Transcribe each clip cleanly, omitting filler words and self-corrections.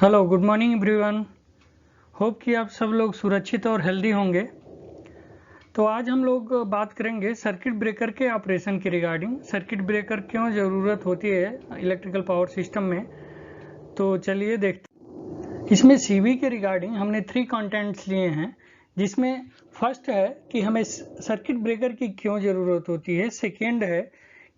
Hello good morning everyone. Hope कि आप सब लोग सुरक्षित और हेल्दी होंगे। तो आज हम लोग बात करेंगे सर्किट ब्रेकर के ऑपरेशन के रिगार्डिंग। सर्किट ब्रेकर क्यों ज़रूरत होती है इलेक्ट्रिकल पावर सिस्टम में। तो चलिए देखते। इसमें सीवी के रिगार्डिंग हमने 3 कंटेंट्स लिए हैं, जिसमें फर्स्ट है कि हमें सर्किट ब्रेकर की क्यों ज़रूरत होती है। सेकेंड है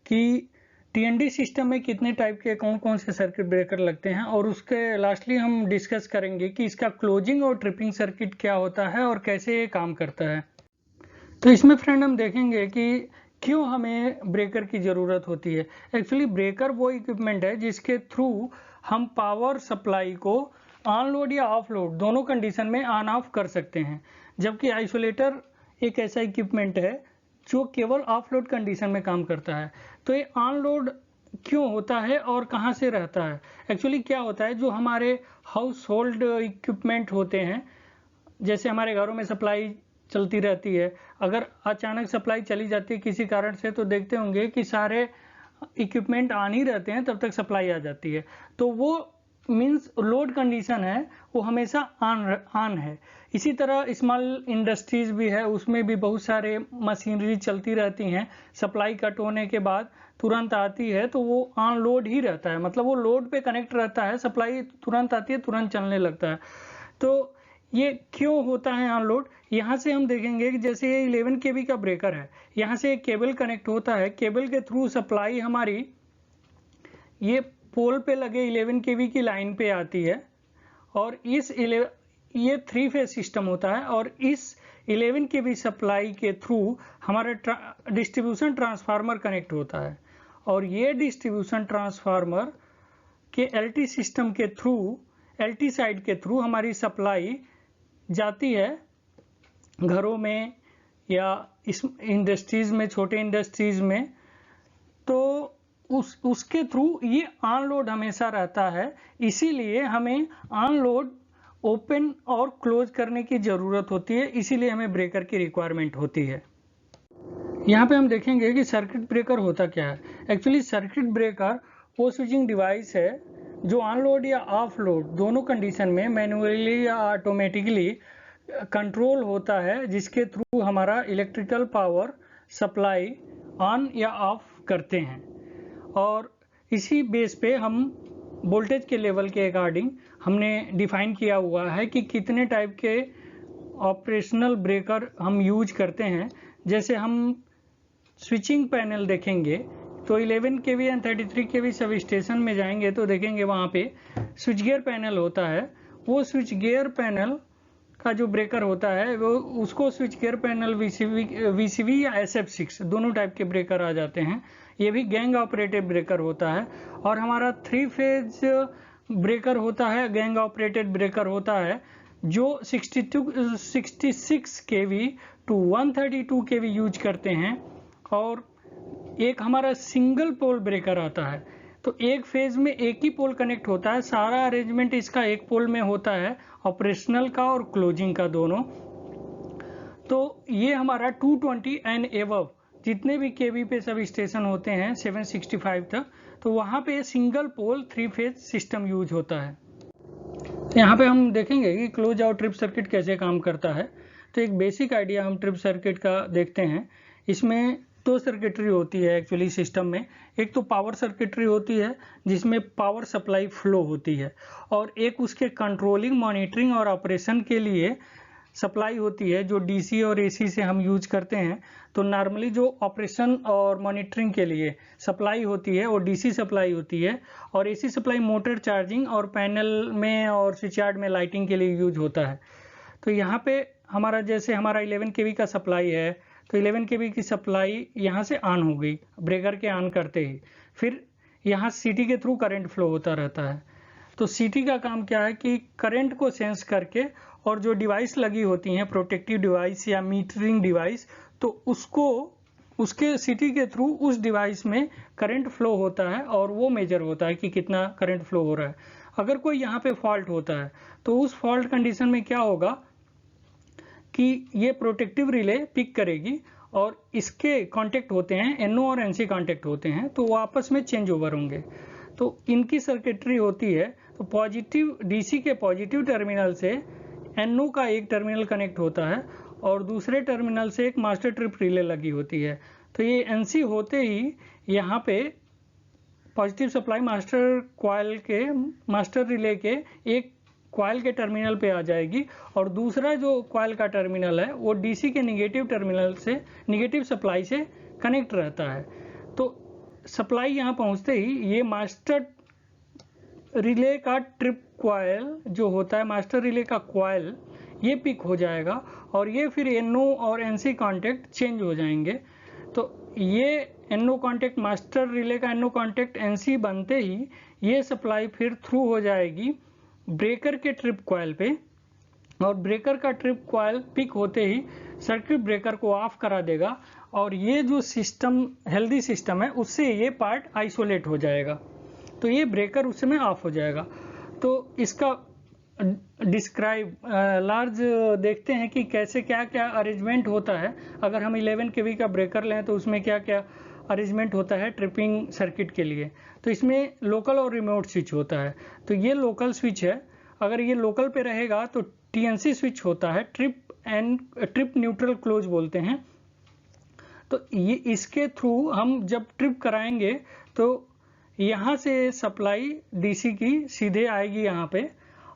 कि टीएनडी सिस्टम में कितने टाइप के कौन कौन से सर्किट ब्रेकर लगते हैं, और उसके लास्टली हम डिस्कस करेंगे कि इसका क्लोजिंग और ट्रिपिंग सर्किट क्या होता है और कैसे ये काम करता है। तो इसमें फ्रेंड हम देखेंगे कि क्यों हमें ब्रेकर की ज़रूरत होती है। एक्चुअली ब्रेकर वो इक्विपमेंट है जिसके थ्रू हम पावर सप्लाई को ऑन लोड या ऑफ लोड दोनों कंडीशन में ऑन ऑफ कर सकते हैं, जबकि आइसोलेटर एक ऐसा इक्विपमेंट है जो केवल ऑफ लोड कंडीशन में काम करता है। तो ये ऑन लोड क्यों होता है और कहाँ से रहता है। एक्चुअली क्या होता है, जो हमारे हाउस होल्ड इक्विपमेंट होते हैं, जैसे हमारे घरों में सप्लाई चलती रहती है, अगर अचानक सप्लाई चली जाती है किसी कारण से, तो देखते होंगे कि सारे इक्विपमेंट ऑन ही रहते हैं, तब तक सप्लाई आ जाती है। तो वो मीन्स लोड कंडीशन है, वो हमेशा ऑन है। इसी तरह स्मॉल इंडस्ट्रीज भी है, उसमें भी बहुत सारे मशीनरी चलती रहती हैं, सप्लाई कट होने के बाद तुरंत आती है, तो वो ऑन लोड ही रहता है, मतलब वो लोड पे कनेक्ट रहता है, सप्लाई तुरंत आती है, तुरंत चलने लगता है। तो ये क्यों होता है ऑन लोड, यहाँ से हम देखेंगे कि जैसे ये 11 kV का ब्रेकर है, यहाँ से एक केबल कनेक्ट होता है, केबल के थ्रू सप्लाई हमारी ये पोल पे लगे 11 kV की लाइन पे आती है, और ये 3 फेज सिस्टम होता है, और इस 11 kV सप्लाई के थ्रू हमारा डिस्ट्रीब्यूशन ट्रांसफार्मर कनेक्ट होता है, और ये डिस्ट्रीब्यूशन ट्रांसफार्मर के एलटी सिस्टम के थ्रू, एलटी साइड के थ्रू हमारी सप्लाई जाती है घरों में या इस इंडस्ट्रीज में, छोटे इंडस्ट्रीज में। तो उसके थ्रू ये ऑन लोड हमेशा रहता है, इसीलिए हमें ऑन लोड ओपन और क्लोज करने की ज़रूरत होती है, इसीलिए हमें ब्रेकर की रिक्वायरमेंट होती है। यहाँ पे हम देखेंगे कि सर्किट ब्रेकर होता क्या है। एक्चुअली सर्किट ब्रेकर वो स्विचिंग डिवाइस है जो ऑन लोड या ऑफ लोड दोनों कंडीशन में मैन्युअली या ऑटोमेटिकली कंट्रोल होता है, जिसके थ्रू हमारा इलेक्ट्रिकल पावर सप्लाई ऑन या ऑफ करते हैं। और इसी बेस पे हम वोल्टेज के लेवल के अकॉर्डिंग हमने डिफाइन किया हुआ है कि कितने टाइप के ऑपरेशनल ब्रेकर हम यूज करते हैं। जैसे हम स्विचिंग पैनल देखेंगे तो 11 kV and 33 kV sub station में जाएंगे तो देखेंगे वहाँ पे स्विच गियर पैनल होता है। वो स्विच गियर पैनल का जो ब्रेकर होता है वो उसको स्विच गियर पैनल VCV या SF6 दोनों टाइप के ब्रेकर आ जाते हैं। ये भी गैंग ऑपरेटेड ब्रेकर होता है। और हमारा 3 फेज ब्रेकर होता है, गैंग ऑपरेटेड ब्रेकर होता है, जो 66 kV टू 132 kV यूज करते हैं। और एक हमारा सिंगल पोल ब्रेकर आता है, तो एक फेज में एक ही पोल कनेक्ट होता है, सारा अरेंजमेंट इसका एक पोल में होता है, ऑपरेशनल का और क्लोजिंग का दोनों। तो ये हमारा 220 एंड एबव जितने भी केवी पे सब स्टेशन होते हैं 765 तक, तो वहाँ पे single pole 3 phase system use होता है। तो यहाँ पे हम देखेंगे कि क्लोज और ट्रिप सर्किट कैसे काम करता है। तो एक बेसिक आइडिया हम ट्रिप सर्किट का देखते हैं। इसमें 2 सर्किटरी होती है एक्चुअली सिस्टम में। एक तो पावर सर्किटरी होती है जिसमें पावर सप्लाई फ्लो होती है, और एक उसके कंट्रोलिंग, मॉनिटरिंग और ऑपरेशन के लिए सप्लाई होती है जो डीसी और एसी से हम यूज करते हैं। तो नॉर्मली जो ऑपरेशन और मॉनिटरिंग के लिए सप्लाई होती है वो डीसी सप्लाई होती है, और एसी सप्लाई मोटर चार्जिंग और पैनल में और स्विच यार्ड में लाइटिंग के लिए यूज होता है। तो यहाँ पे हमारा जैसे हमारा 11 kV का सप्लाई है, तो 11 kV की सप्लाई यहाँ से ऑन हो गई ब्रेकर के ऑन करते ही, फिर यहाँ सीटी के थ्रू करंट फ्लो होता रहता है। तो सीटी का काम क्या है कि करंट को सेंस करके, और जो डिवाइस लगी होती हैं प्रोटेक्टिव डिवाइस या मीटरिंग डिवाइस, तो उसको उसके सीटी के थ्रू उस डिवाइस में करंट फ्लो होता है, और वो मेजर होता है कि कितना करंट फ्लो हो रहा है। अगर कोई यहाँ पे फॉल्ट होता है तो उस फॉल्ट कंडीशन में क्या होगा कि ये प्रोटेक्टिव रिले पिक करेगी, और इसके कांटेक्ट होते हैं NO और NC कांटेक्ट होते हैं, तो वो आपस में चेंज ओवर होंगे। तो इनकी सर्किटरी होती है, तो पॉजिटिव डीसी के पॉजिटिव टर्मिनल से NO का एक टर्मिनल कनेक्ट होता है और दूसरे टर्मिनल से एक मास्टर ट्रिप रिले लगी होती है। तो ये NC होते ही यहाँ पे पॉजिटिव सप्लाई मास्टर कॉइल के मास्टर रिले के एक कॉइल के टर्मिनल पे आ जाएगी और दूसरा जो कॉइल का टर्मिनल है वो डीसी के निगेटिव टर्मिनल से निगेटिव सप्लाई से कनेक्ट रहता है। तो सप्लाई यहाँ पहुँचते ही ये मास्टर रिले का ट्रिप कॉइल जो होता है, मास्टर रिले का कॉइल, ये पिक हो जाएगा और ये फिर NO और NC कॉन्टेक्ट चेंज हो जाएंगे। तो ये NO कॉन्टेक्ट, मास्टर रिले का NO कॉन्टेक्ट NC बनते ही ये सप्लाई फिर थ्रू हो जाएगी ब्रेकर के ट्रिप कॉइल पे और ब्रेकर का ट्रिप कॉइल पिक होते ही सर्किट ब्रेकर को ऑफ करा देगा और ये जो सिस्टम हेल्दी सिस्टम है उससे ये पार्ट आइसोलेट हो जाएगा। तो ये ब्रेकर उस समय ऑफ हो जाएगा। तो इसका डिस्क्राइब लार्ज देखते हैं कि कैसे क्या क्या अरेंजमेंट होता है। अगर हम 11 kV का ब्रेकर लें तो उसमें क्या क्या अरेंजमेंट होता है ट्रिपिंग सर्किट के लिए। तो इसमें लोकल और रिमोट स्विच होता है। तो ये लोकल स्विच है, अगर ये लोकल पे रहेगा तो TNC स्विच होता है, ट्रिप न्यूट्रल क्लोज बोलते हैं। तो ये इसके थ्रू हम जब ट्रिप कराएंगे तो यहाँ से सप्लाई डीसी की सीधे आएगी यहाँ पे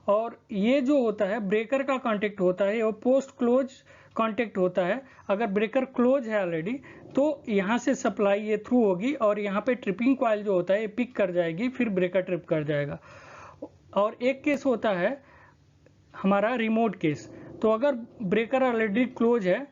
और ये जो होता है ब्रेकर का कांटेक्ट होता है और पोस्ट क्लोज कांटेक्ट होता है। अगर ब्रेकर क्लोज है ऑलरेडी तो यहाँ से सप्लाई ये थ्रू होगी और यहाँ पे ट्रिपिंग कॉइल जो होता है ये पिक कर जाएगी, फिर ब्रेकर ट्रिप कर जाएगा। और एक केस होता है हमारा रिमोट केस। तो अगर ब्रेकर ऑलरेडी क्लोज है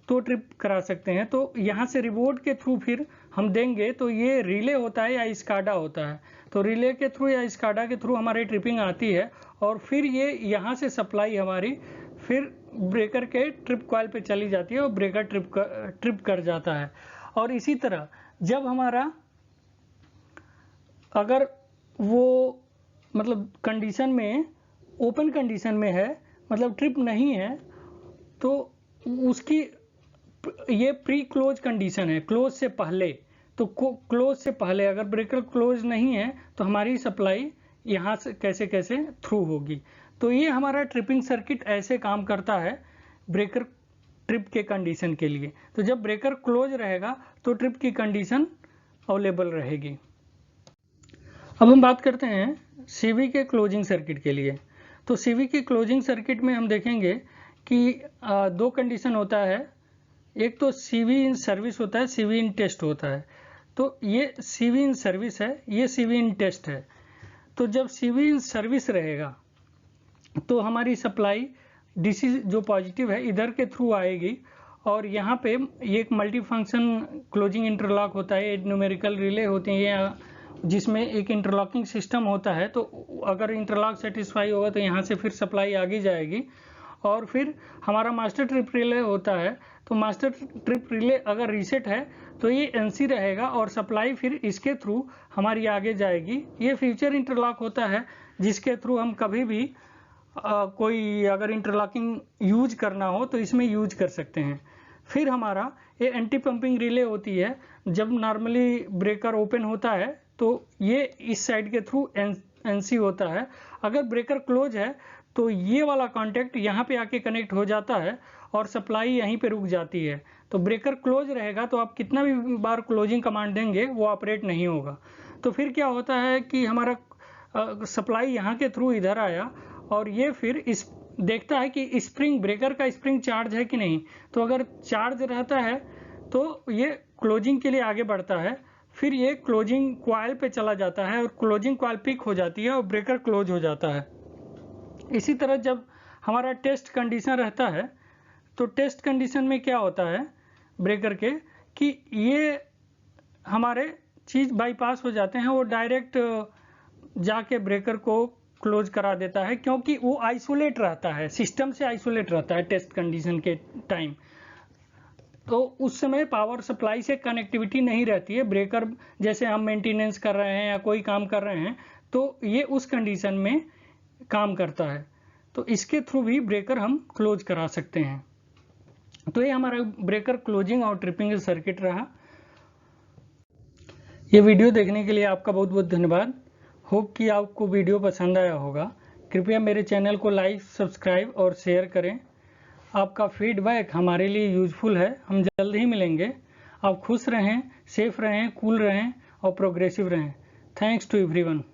तो ट्रिप करा सकते हैं। तो यहाँ से रिमोट के थ्रू फिर हम देंगे तो ये रिले होता है या स्काडा होता है। तो रिले के थ्रू या स्काडा के थ्रू हमारी ट्रिपिंग आती है और फिर ये यहाँ से सप्लाई हमारी फिर ब्रेकर के ट्रिप कॉइल पे चली जाती है और ब्रेकर ट्रिप कर जाता है। और इसी तरह जब हमारा अगर वो मतलब कंडीशन में ओपन कंडीशन में है, मतलब ट्रिप नहीं है, तो उसकी ये प्री क्लोज कंडीशन है, क्लोज से पहले। तो क्लोज से पहले अगर ब्रेकर क्लोज नहीं है तो हमारी सप्लाई यहाँ से कैसे कैसे थ्रू होगी। तो ये हमारा ट्रिपिंग सर्किट ऐसे काम करता है ब्रेकर ट्रिप के कंडीशन के लिए। तो जब ब्रेकर क्लोज रहेगा तो ट्रिप की कंडीशन अवेलेबल रहेगी। अब हम बात करते हैं CV के क्लोजिंग सर्किट के लिए। तो CV के क्लोजिंग सर्किट में हम देखेंगे कि दो कंडीशन होता है, एक तो CV इन सर्विस होता है, CV इन टेस्ट होता है। तो ये CV इन सर्विस है, ये CV इन टेस्ट है। तो जब CV इन सर्विस रहेगा तो हमारी सप्लाई DC जो पॉजिटिव है इधर के थ्रू आएगी और यहाँ पे ये एक मल्टी फंक्शन क्लोजिंग इंटरलॉक होता है, न्यूमेरिकल रिले होती हैं जिसमें एक इंटरलॉकिंग सिस्टम होता है। तो अगर इंटरलॉक सेटिस्फाई होगा तो यहाँ से फिर सप्लाई आगे जाएगी और फिर हमारा मास्टर ट्रिप रिले होता है। तो मास्टर ट्रिप रिले अगर रीसेट है तो ये NC रहेगा और सप्लाई फिर इसके थ्रू हमारी आगे जाएगी। ये फ्यूचर इंटरलॉक होता है जिसके थ्रू हम कभी भी कोई अगर इंटरलॉकिंग यूज करना हो तो इसमें यूज कर सकते हैं। फिर हमारा ये एंटी पंपिंग रिले होती है। जब नॉर्मली ब्रेकर ओपन होता है तो ये इस साइड के थ्रू NC होता है। अगर ब्रेकर क्लोज है तो ये वाला कांटेक्ट यहाँ पे आके कनेक्ट हो जाता है और सप्लाई यहीं पे रुक जाती है। तो ब्रेकर क्लोज रहेगा तो आप कितना भी बार क्लोजिंग कमांड देंगे वो ऑपरेट नहीं होगा। तो फिर क्या होता है कि हमारा सप्लाई यहाँ के थ्रू इधर आया और ये फिर इस देखता है कि स्प्रिंग ब्रेकर का स्प्रिंग चार्ज है कि नहीं। तो अगर चार्ज रहता है तो ये क्लोजिंग के लिए आगे बढ़ता है, फिर ये क्लोजिंग कॉइल पे चला जाता है और क्लोजिंग कॉइल पिक हो जाती है और ब्रेकर क्लोज हो जाता है। इसी तरह जब हमारा टेस्ट कंडीशन रहता है तो टेस्ट कंडीशन में क्या होता है ब्रेकर के कि ये हमारे चीज़ बाईपास हो जाते हैं, वो डायरेक्ट जाके ब्रेकर को क्लोज करा देता है क्योंकि वो आइसोलेट रहता है, सिस्टम से आइसोलेट रहता है टेस्ट कंडीशन के टाइम। तो उस समय पावर सप्लाई से कनेक्टिविटी नहीं रहती है। ब्रेकर जैसे हम मेंटेनेंस कर रहे हैं या कोई काम कर रहे हैं तो ये उस कंडीशन में काम करता है। तो इसके थ्रू भी ब्रेकर हम क्लोज करा सकते हैं। तो ये हमारा ब्रेकर क्लोजिंग और ट्रिपिंग सर्किट रहा। ये वीडियो देखने के लिए आपका बहुत बहुत धन्यवाद। होप कि आपको वीडियो पसंद आया होगा। कृपया मेरे चैनल को लाइक, सब्सक्राइब और शेयर करें। आपका फीडबैक हमारे लिए यूजफुल है। हम जल्द ही मिलेंगे। आप खुश रहें, सेफ रहें, कूल रहें और प्रोग्रेसिव रहें। Thanks to everyone.